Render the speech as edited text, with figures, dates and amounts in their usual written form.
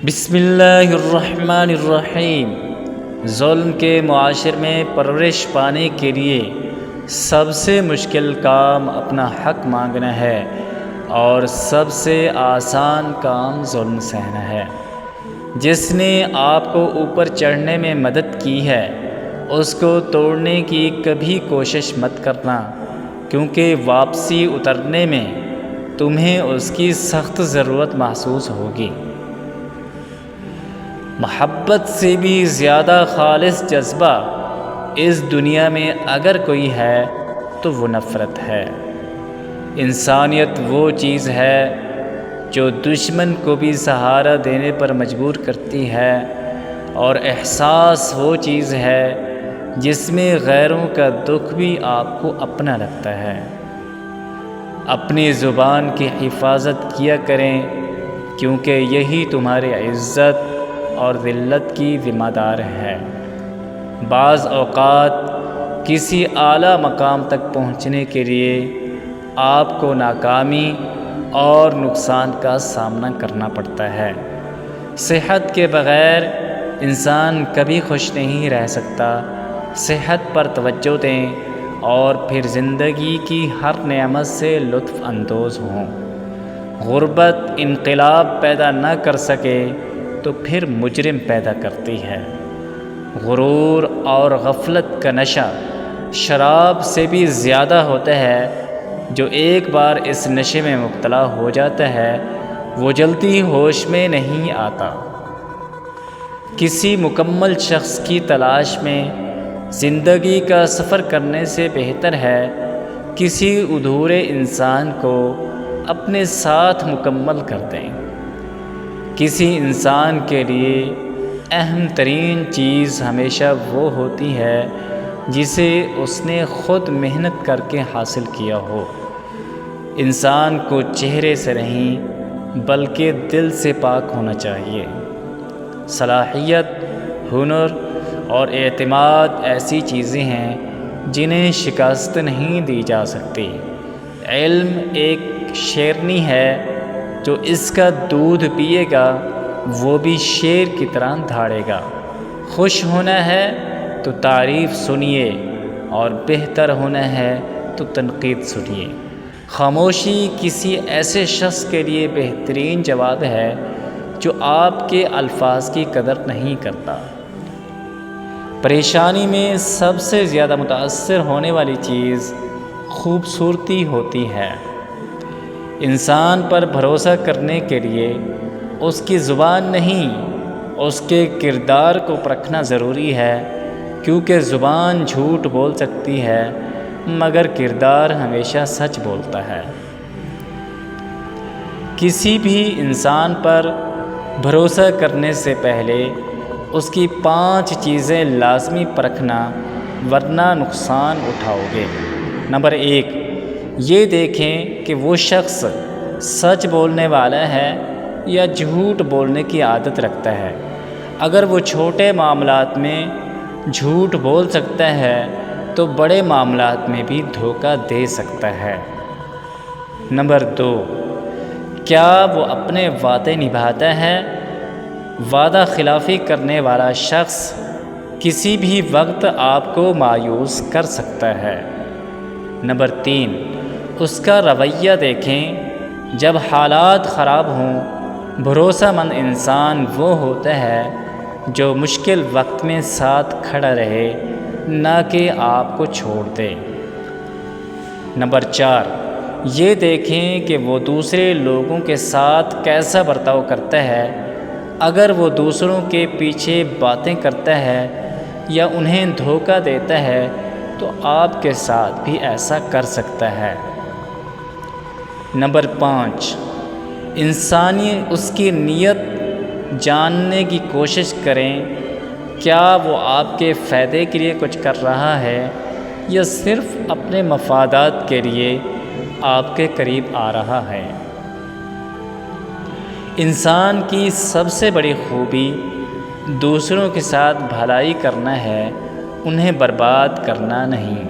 بسم اللہ الرحمن الرحیم۔ ظلم کے معاشر میں پرورش پانے کے لیے سب سے مشکل کام اپنا حق مانگنا ہے اور سب سے آسان کام ظلم سہنا ہے۔ جس نے آپ کو اوپر چڑھنے میں مدد کی ہے اس کو توڑنے کی کبھی کوشش مت کرنا، کیونکہ واپسی اترنے میں تمہیں اس کی سخت ضرورت محسوس ہوگی۔ محبت سے بھی زیادہ خالص جذبہ اس دنیا میں اگر کوئی ہے تو وہ نفرت ہے۔ انسانیت وہ چیز ہے جو دشمن کو بھی سہارا دینے پر مجبور کرتی ہے، اور احساس وہ چیز ہے جس میں غیروں کا دکھ بھی آپ کو اپنا لگتا ہے۔ اپنی زبان کی حفاظت کیا کریں، کیونکہ یہی تمہاری عزت اور ذلت کی ذمہ دار ہے۔ بعض اوقات کسی اعلیٰ مقام تک پہنچنے کے لیے آپ کو ناکامی اور نقصان کا سامنا کرنا پڑتا ہے۔ صحت کے بغیر انسان کبھی خوش نہیں رہ سکتا۔ صحت پر توجہ دیں اور پھر زندگی کی ہر نعمت سے لطف اندوز ہوں۔ غربت انقلاب پیدا نہ کر سکے تو پھر مجرم پیدا کرتی ہے۔ غرور اور غفلت کا نشہ شراب سے بھی زیادہ ہوتا ہے۔ جو ایک بار اس نشے میں مبتلا ہو جاتا ہے وہ جلدی ہوش میں نہیں آتا۔ کسی مکمل شخص کی تلاش میں زندگی کا سفر کرنے سے بہتر ہے کسی ادھورے انسان کو اپنے ساتھ مکمل کر دیں۔ کسی انسان کے لیے اہم ترین چیز ہمیشہ وہ ہوتی ہے جسے اس نے خود محنت کر کے حاصل کیا ہو۔ انسان کو چہرے سے نہیں بلکہ دل سے پاک ہونا چاہیے۔ صلاحیت، ہنر اور اعتماد ایسی چیزیں ہیں جنہیں شکست نہیں دی جا سکتی۔ علم ایک شیرنی ہے، جو اس کا دودھ پیے گا وہ بھی شیر کی طرح دھاڑے گا۔ خوش ہونا ہے تو تعریف سنیے اور بہتر ہونا ہے تو تنقید سنیے۔ خاموشی کسی ایسے شخص کے لیے بہترین جواب ہے جو آپ کے الفاظ کی قدر نہیں کرتا۔ پریشانی میں سب سے زیادہ متاثر ہونے والی چیز خوبصورتی ہوتی ہے۔ انسان پر بھروسہ کرنے کے لیے اس کی زبان نہیں، اس کے کردار کو پرکھنا ضروری ہے، کیونکہ زبان جھوٹ بول سکتی ہے مگر کردار ہمیشہ سچ بولتا ہے۔ کسی بھی انسان پر بھروسہ کرنے سے پہلے اس کی 5 چیزیں لازمی پرکھنا، ورنہ نقصان اٹھاؤ گے۔ نمبر 1، یہ دیکھیں کہ وہ شخص سچ بولنے والا ہے یا جھوٹ بولنے کی عادت رکھتا ہے۔ اگر وہ چھوٹے معاملات میں جھوٹ بول سکتا ہے تو بڑے معاملات میں بھی دھوکہ دے سکتا ہے۔ نمبر 2، کیا وہ اپنے وعدے نبھاتا ہے؟ وعدہ خلافی کرنے والا شخص کسی بھی وقت آپ کو مایوس کر سکتا ہے۔ نمبر 3، اس کا رویہ دیکھیں جب حالات خراب ہوں۔ بھروسہ مند انسان وہ ہوتا ہے جو مشکل وقت میں ساتھ کھڑا رہے، نہ کہ آپ کو چھوڑ دے۔ نمبر 4، یہ دیکھیں کہ وہ دوسرے لوگوں کے ساتھ کیسا برتاؤ کرتا ہے۔ اگر وہ دوسروں کے پیچھے باتیں کرتا ہے یا انہیں دھوکہ دیتا ہے تو آپ کے ساتھ بھی ایسا کر سکتا ہے۔ نمبر 5، اس کی نیت جاننے کی کوشش کریں۔ کیا وہ آپ کے فائدے کے لیے کچھ کر رہا ہے یا صرف اپنے مفادات کے لیے آپ کے قریب آ رہا ہے؟ انسان کی سب سے بڑی خوبی دوسروں کے ساتھ بھلائی کرنا ہے، انہیں برباد کرنا نہیں۔